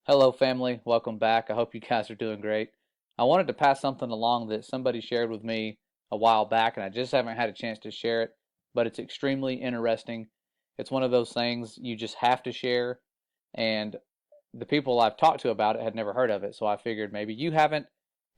Hello, family. Welcome back. I hope you guys are doing great. I wanted to pass something along that somebody shared with me a while back, and I just haven't had a chance to share it, but it's extremely interesting. It's one of those things you just have to share, and the people I've talked to about it had never heard of it, so I figured maybe you haven't,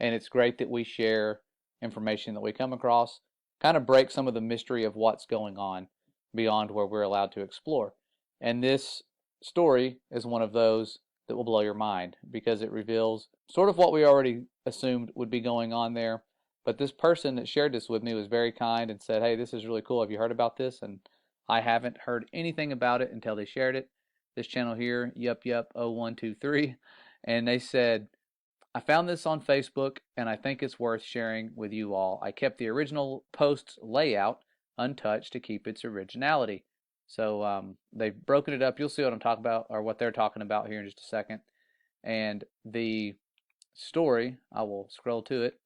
and it's great that we share information that we come across, kind of break some of the mystery of what's going on beyond where we're allowed to explore. And this story is one of those that will blow your mind because it reveals sort of what we already assumed would be going on there. But this person that shared this with me was very kind and said, "Hey, this is really cool. Have you heard about this?" And I haven't heard anything about it until they shared it. This channel here, Yup 0123, and they said, "I found this on Facebook and I think it's worth sharing with you all. I kept the original post's layout untouched to keep its originality." So they've broken it up. You'll see what I'm talking about, or what they're talking about here in just a second. And the story, I will scroll to it,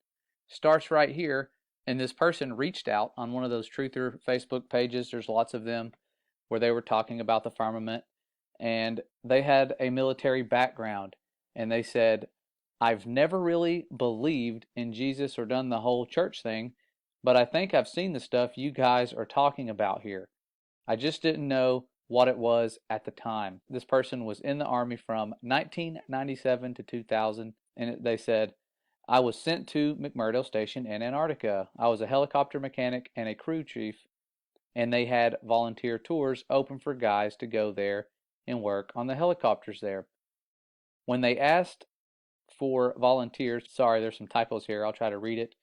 starts right here. And this person reached out on one of those truther Facebook pages. There's lots of them where they were talking about the firmament. And they had a military background. And they said, "I've never really believed in Jesus or done the whole church thing, but I think I've seen the stuff you guys are talking about here. I just didn't know what it was at the time." This person was in the Army from 1997 to 2000, and they said, "I was sent to McMurdo Station in Antarctica. I was a helicopter mechanic and a crew chief, and they had volunteer tours open for guys to go there and work on the helicopters there. When they asked for volunteers," sorry, there's some typos here. I'll try to read it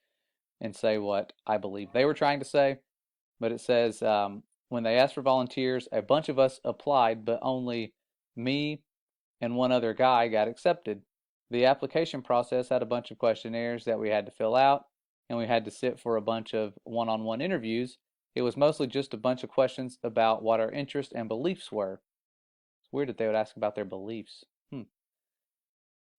and say what I believe they were trying to say. But it says, when they asked for volunteers, a bunch of us applied, but only me and one other guy got accepted. The application process had a bunch of questionnaires that we had to fill out, and we had to sit for a bunch of one-on-one interviews. It was mostly just a bunch of questions about what our interests and beliefs were. It's weird that they would ask about their beliefs.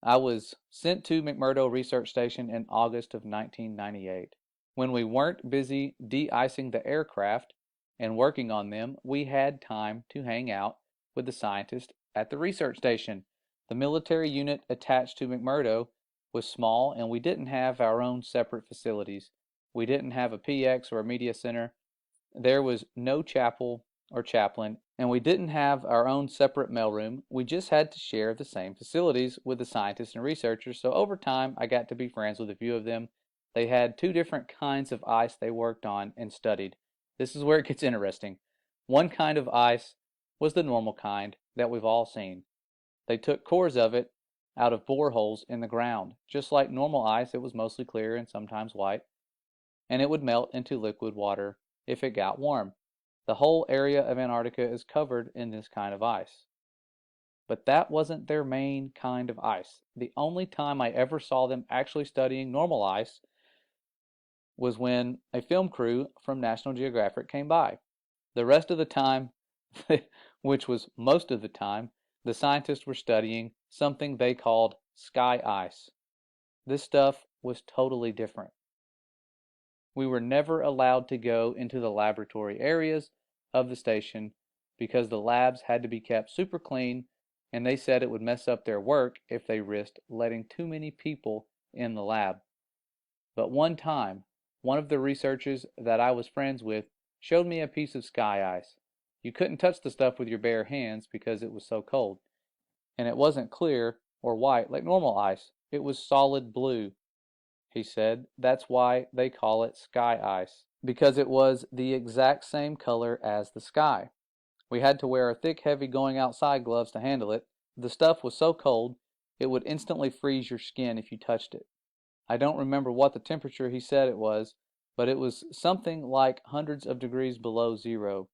I was sent to McMurdo Research Station in August of 1998. When we weren't busy de-icing the aircraft and working on them, we had time to hang out with the scientists at the research station. The military unit attached to McMurdo was small, and we didn't have our own separate facilities. We didn't have a PX or a media center. There was no chapel or chaplain, and we didn't have our own separate mailroom. We just had to share the same facilities with the scientists and researchers, so over time I got to be friends with a few of them. They had two different kinds of ice they worked on and studied. This is where it gets interesting. One kind of ice was the normal kind that we've all seen. They took cores of it out of boreholes in the ground. Just like normal ice, it was mostly clear and sometimes white, and it would melt into liquid water if it got warm. The whole area of Antarctica is covered in this kind of ice. But that wasn't their main kind of ice. The only time I ever saw them actually studying normal ice was when a film crew from National Geographic came by. The rest of the time, which was most of the time, the scientists were studying something they called sky ice. This stuff was totally different. We were never allowed to go into the laboratory areas of the station because the labs had to be kept super clean, and they said it would mess up their work if they risked letting too many people in the lab. But one time, one of the researchers that I was friends with showed me a piece of sky ice. You couldn't touch the stuff with your bare hands because it was so cold. And it wasn't clear or white like normal ice. It was solid blue. He said that's why they call it sky ice, because it was the exact same color as the sky. We had to wear thick, heavy going outside gloves to handle it. The stuff was so cold, it would instantly freeze your skin if you touched it. I don't remember what the temperature he said it was, but it was something like hundreds of degrees below zero,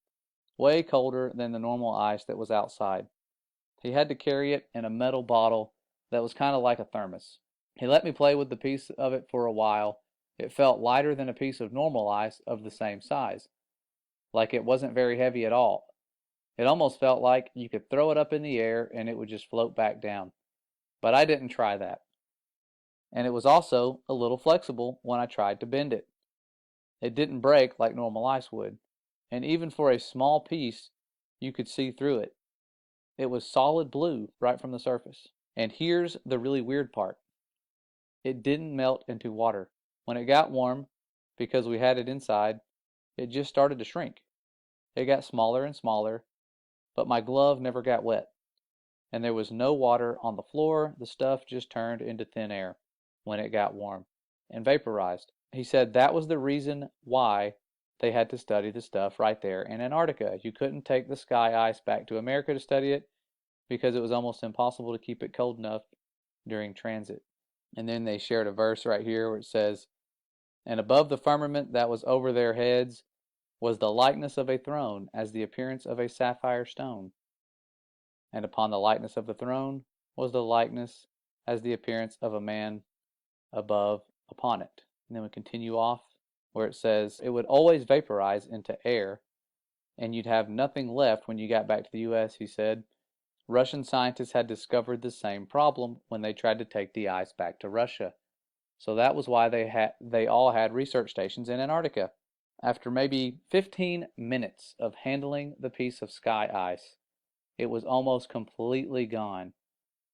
way colder than the normal ice that was outside. He had to carry it in a metal bottle that was kind of like a thermos. He let me play with the piece of it for a while. It felt lighter than a piece of normal ice of the same size, like it wasn't very heavy at all. It almost felt like you could throw it up in the air and it would just float back down. But I didn't try that. And it was also a little flexible when I tried to bend it. It didn't break like normal ice would. And even for a small piece, you could see through it. It was solid blue right from the surface. And here's the really weird part. It didn't melt into water. When it got warm, because we had it inside, it just started to shrink. It got smaller and smaller, but my glove never got wet. And there was no water on the floor. The stuff just turned into thin air when it got warm and vaporized. He said that was the reason why they had to study the stuff right there in Antarctica. You couldn't take the sky ice back to America to study it because it was almost impossible to keep it cold enough during transit. And then they shared a verse right here where it says, "And above the firmament that was over their heads was the likeness of a throne, as the appearance of a sapphire stone. And upon the likeness of the throne was the likeness as the appearance of a man above upon it." And then we continue off where it says, "It would always vaporize into air, and you'd have nothing left when you got back to the US," he said. Russian scientists had discovered the same problem when they tried to take the ice back to Russia. So that was why they all had research stations in Antarctica. After maybe 15 minutes of handling the piece of sky ice, it was almost completely gone.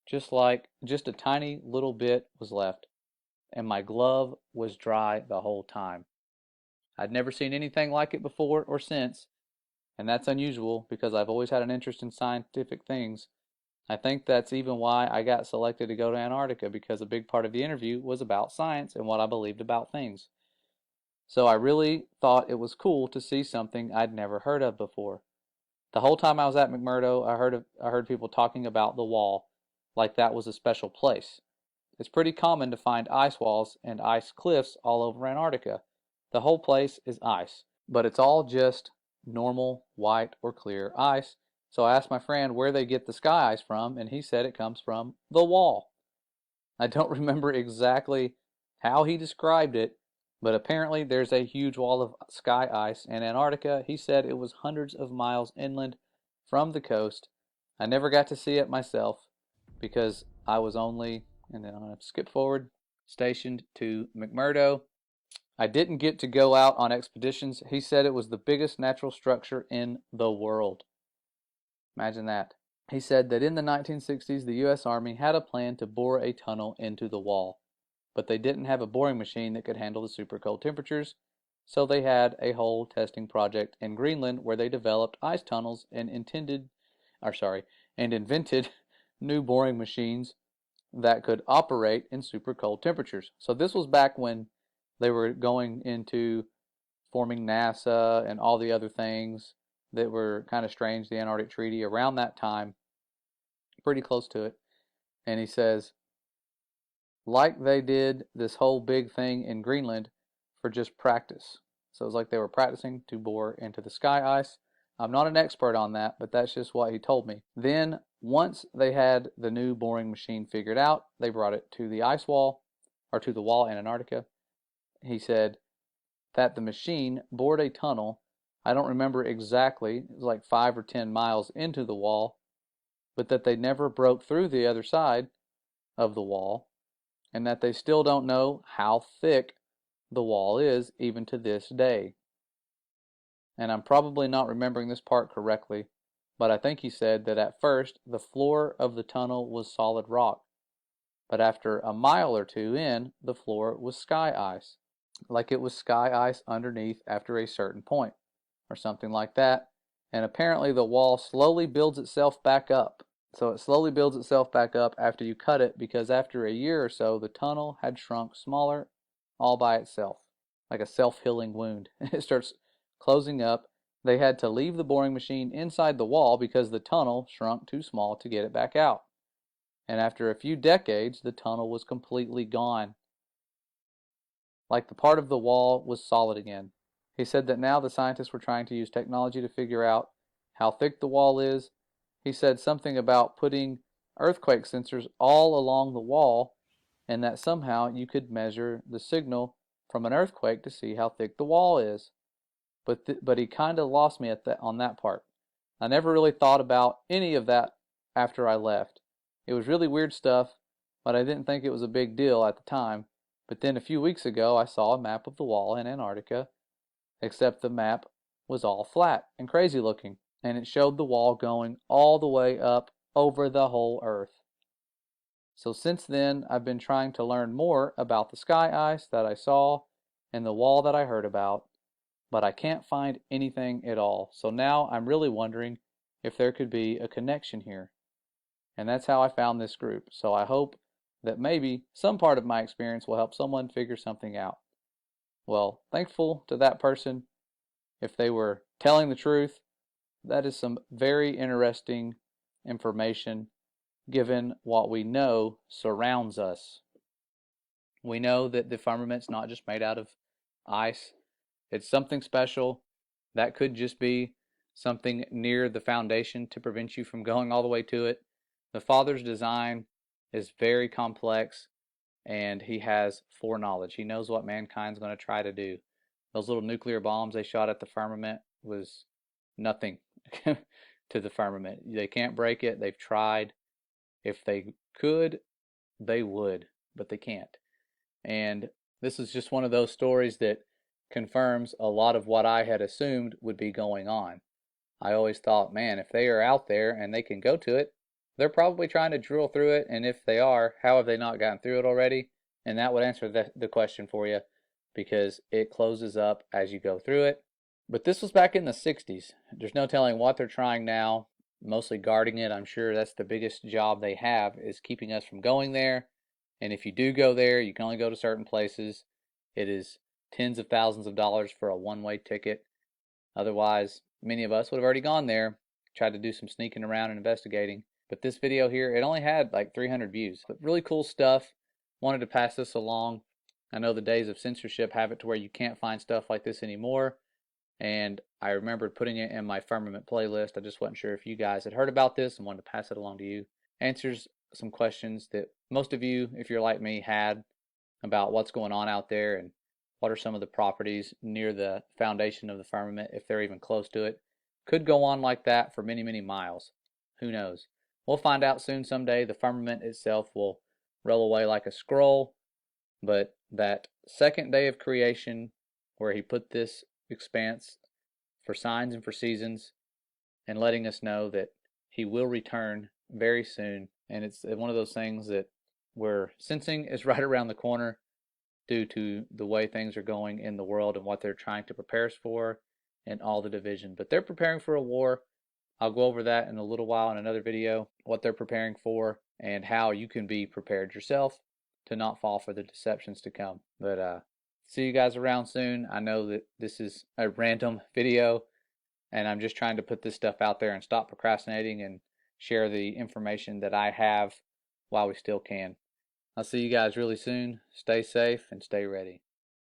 Just a tiny little bit was left, and my glove was dry the whole time. I'd never seen anything like it before or since, and that's unusual because I've always had an interest in scientific things. I think that's even why I got selected to go to Antarctica, because a big part of the interview was about science and what I believed about things. So I really thought it was cool to see something I'd never heard of before. The whole time I was at McMurdo, I heard people talking about the wall like that was a special place. It's pretty common to find ice walls and ice cliffs all over Antarctica. The whole place is ice, but it's all just normal white or clear ice. So I asked my friend where they get the sky ice from, and he said it comes from the wall. I don't remember exactly how he described it, but apparently there's a huge wall of sky ice in Antarctica. He said it was hundreds of miles inland from the coast. I never got to see it myself because I was only, and then I'm going to skip forward, stationed to McMurdo. I didn't get to go out on expeditions. He said it was the biggest natural structure in the world. Imagine that. He said that in the 1960s, the U.S. Army had a plan to bore a tunnel into the wall, but they didn't have a boring machine that could handle the super cold temperatures, so they had a whole testing project in Greenland where they developed ice tunnels and invented new boring machines that could operate in super cold temperatures. So this was back when they were going into forming NASA and all the other things that were kind of strange, the Antarctic Treaty, around that time, pretty close to it. And he says, like they did this whole big thing in Greenland for just practice. So it was like they were practicing to bore into the sky ice. I'm not an expert on that, but that's just what he told me. Then, once they had the new boring machine figured out, they brought it to the ice wall, or to the wall in Antarctica. He said that the machine bored a tunnel. I don't remember exactly, it was like 5 or 10 miles into the wall, but that they never broke through the other side of the wall, and that they still don't know how thick the wall is even to this day. And I'm probably not remembering this part correctly, but I think he said that at first the floor of the tunnel was solid rock, but after a mile or two in, the floor was sky ice, like it was sky ice underneath after a certain point, or something like that. And apparently the wall slowly builds itself back up. So it slowly builds itself back up after you cut it, because after a year or so, the tunnel had shrunk smaller all by itself, like a self-healing wound. It starts closing up. They had to leave the boring machine inside the wall because the tunnel shrunk too small to get it back out. And after a few decades, the tunnel was completely gone, like the part of the wall was solid again. He said that now the scientists were trying to use technology to figure out how thick the wall is. He said something about putting earthquake sensors all along the wall, and that somehow you could measure the signal from an earthquake to see how thick the wall is. But he kind of lost me on that part. I never really thought about any of that after I left. It was really weird stuff, but I didn't think it was a big deal at the time. But then a few weeks ago, I saw a map of the wall in Antarctica, except the map was all flat and crazy looking, and it showed the wall going all the way up over the whole Earth. So since then, I've been trying to learn more about the sky ice that I saw and the wall that I heard about, but I can't find anything at all. So now I'm really wondering if there could be a connection here. And that's how I found this group. So I hope that maybe some part of my experience will help someone figure something out. Well, thankful to that person. If they were telling the truth, that is some very interesting information given what we know surrounds us. We know that the firmament's not just made out of ice. It's something special. That could just be something near the foundation to prevent you from going all the way to it. The Father's design is very complex, and he has foreknowledge. He knows what mankind's going to try to do. Those little nuclear bombs they shot at the firmament was nothing to the firmament. They can't break it. They've tried. If they could, they would, but they can't. And this is just one of those stories that confirms a lot of what I had assumed would be going on. I always thought, man, if they are out there and they can go to it, they're probably trying to drill through it. And if they are, how have they not gotten through it already? And that would answer the question for you, because it closes up as you go through it. But this was back in the 60s. There's no telling what they're trying now, mostly guarding it. I'm sure that's the biggest job they have, is keeping us from going there. And if you do go there, you can only go to certain places. It is tens of thousands of dollars for a one-way ticket. Otherwise, many of us would have already gone there, tried to do some sneaking around and investigating. But this video here, it only had like 300 views. But really cool stuff. Wanted to pass this along. I know the days of censorship have it to where you can't find stuff like this anymore. And I remembered putting it in my firmament playlist. I just wasn't sure if you guys had heard about this and wanted to pass it along to you. Answers some questions that most of you, if you're like me, had about what's going on out there and what are some of the properties near the foundation of the firmament, if they're even close to it. Could go on like that for many, many miles. Who knows? We'll find out soon someday. The firmament itself will roll away like a scroll, but that second day of creation, where he put this expanse for signs and for seasons, and letting us know that he will return very soon. And it's one of those things that we're sensing is right around the corner due to the way things are going in the world and what they're trying to prepare us for and all the division. But they're preparing for a war. I'll go over that in a little while in another video, what they're preparing for and how you can be prepared yourself to not fall for the deceptions to come. But see you guys around soon. I know that this is a random video, and I'm just trying to put this stuff out there and stop procrastinating and share the information that I have while we still can. I'll see you guys really soon. Stay safe and stay ready.